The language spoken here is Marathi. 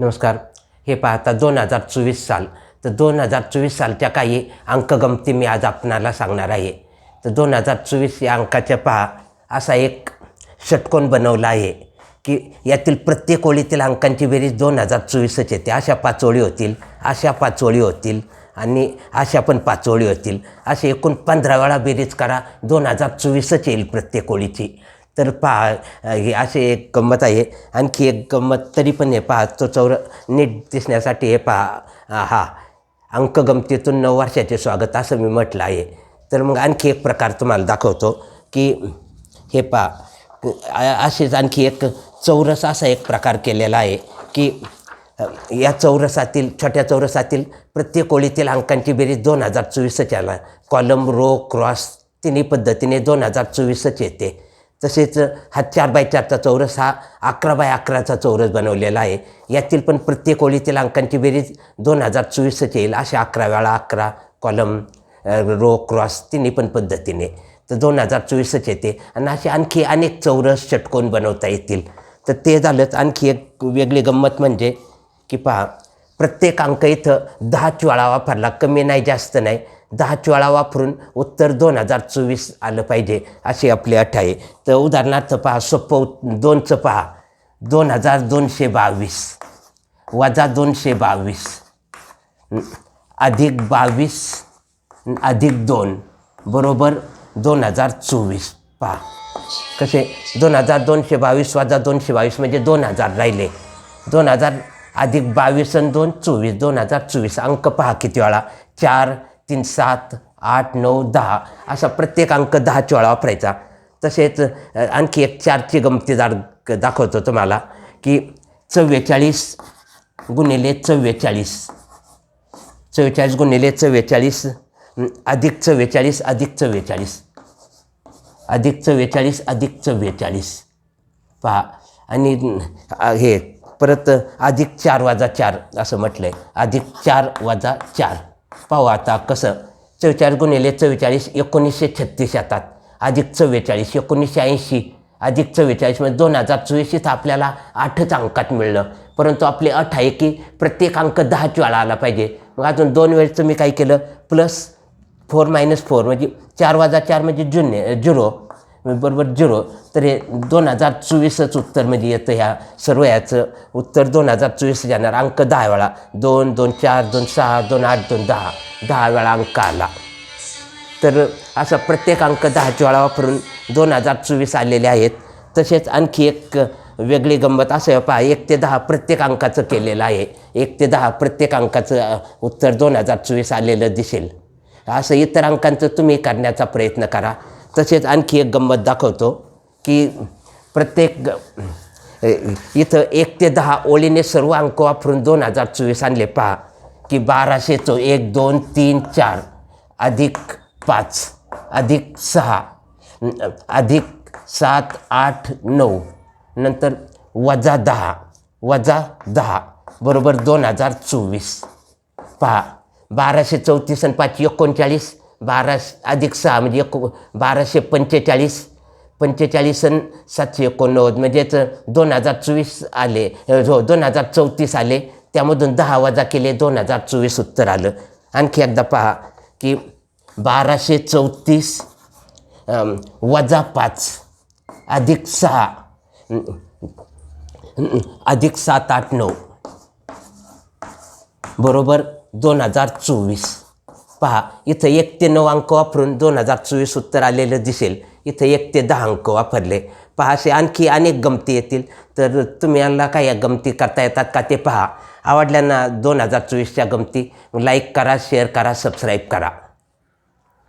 नमस्कार. हे पाहता 2024 साल. तर 2024 सालच्या काही अंकगमती मी आज आपणाला सांगणार आहे. तर 2024 या अंकाच्या पहा असा एक षटकोन बनवला आहे की यातील प्रत्येक ओळीतील अंकांची बेरीज 2024च येते. अशा 5 ओळी होतील, अशा 5 ओळी होतील आणि अशा पण 5 ओळी होतील. असे एकूण 15 वेळा बेरीज करा, 2024च येईल प्रत्येक ओळीची. तर पहा हे असे एक गंमत आहे. आणखी एक गंमत तरी पण हे पहा तो नीट दिसण्यासाठी हे पहा हा अंकगमतीतून 9 वर्षाचे स्वागत असं मी म्हटलं आहे. तर मग आणखी एक प्रकार तुम्हाला दाखवतो की हे पहा असेच आणखी एक चौरस असा एक प्रकार केलेला आहे की या चौरसातील छोट्या चौरसातील प्रत्येक ओळीतील अंकांची बेरीज 2024च आला. कॉलम रो क्रॉस तिन्ही पद्धतीने 2024च येते. तसेच हा 4x4चा चौरस हा 11x11चा चौरस बनवलेला आहे. यातील पण प्रत्येक ओळीतील अंकांची बेरीज 2024च येईल. अशा 11 वेळा 11 कॉलम रो क्रॉस तिन्ही पण पद्धतीने तर 2024च येते. आणि असे आणखी अनेक चौरस षटकोन बनवता येतील. तर ते झालंच. आणखी एक वेगळी गंमत म्हणजे की पहा प्रत्येक अंक इथं 10च वेळा वापरला, कमी नाही जास्त नाही, 10च वेळा वापरून उत्तर 2024 आलं पाहिजे अशी आपली अट आहे. तर उदाहरणार्थ पहा सोपं 2चं पहा 2222 वजा 222 अधिक 22 अधिक 2 बरोबर 2024. पहा कसे 2222 वजा 222 म्हणजे 2000 राहिले. 2000 अधिक 22 आणि 2 24 2024. अंक पहा किती वेळा 4 3 7 8 9 10 असा प्रत्येक अंक 10च वेळा वापरायचा. तसेच आणखी एक 4ची गमतीदार दाखवतो तुम्हाला की 44 गुणिले 44 44 गुणिले 44 अधिक 44 अधिक 44 अधिक 44 अधिक 44. पहा आणि हे परत अधिक 4 वजा 4 असं म्हटलं आहे. अधिक 4 वजा 4. पाहू आता कसं 44 गुणिले 44 1936 येतात. अधिक 44 1980 अधिक 44 म्हणजे 2024 इथं आपल्याला 8च अंकात मिळलं. परंतु आपली अट आहे की प्रत्येक अंक 10च वेळा आला पाहिजे. मग अजून 2 वेळचं मी काय केलं प्लस 4 - 4 म्हणजे 4 वजा 4 म्हणजे 0 बरोबर 0. तर हे 2024च उत्तर म्हणजे येतं. ह्या सर्व याचं उत्तर 2024 येणार. अंक 10 वेळा 2 2 4 2 6 2 8 2 10 10 वेळा अंक आला. तर असा प्रत्येक अंक 10च वेळा वापरून 2024 आलेले आहेत. तसेच आणखी एक वेगळी गंमत असं पहा 1 ते 10 प्रत्येक अंकाचं केलेलं आहे. 1 ते 10 प्रत्येक अंकाचं उत्तर 2024 आलेलं दिसेल. असं इतर अंकांचं तुम्ही करण्याचा प्रयत्न करा. तसेच आणखी एक गंमत दाखवतो की प्रत्येक इथं 1 ते 10 ओळीने सर्व अंक वापरून 2024 आणले. पहा की 1200 1 2 3 4 अधिक 5 अधिक 6 अधिक 7 8 9 नंतर वजा 10 बरोबर 2024. पहा 1234 आणि 5 39 12 अधिक 6 म्हणजे 1245 45 आणि 789 म्हणजेच 2024 आले. 2034 आले. त्यामधून 10 वजा केले 2024 उत्तर आलं. आणखी एकदा पहा की 1234 वजा 5 अधिक 6 अधिक 7 8 9 बरोबर 2024. पहा इथं 1 ते 9 अंक वापरून 2024 उत्तर आलेलं दिसेल. इथं 1 ते 10 अंक वापरले. पहा असे आणखी अनेक गमती येतील. तर तुम्ही यांना काय या गमती करता येतात का ते पहा. आवडल्यांना 2024च्या गमती लाईक करा, शेअर करा, सबस्क्राईब करा.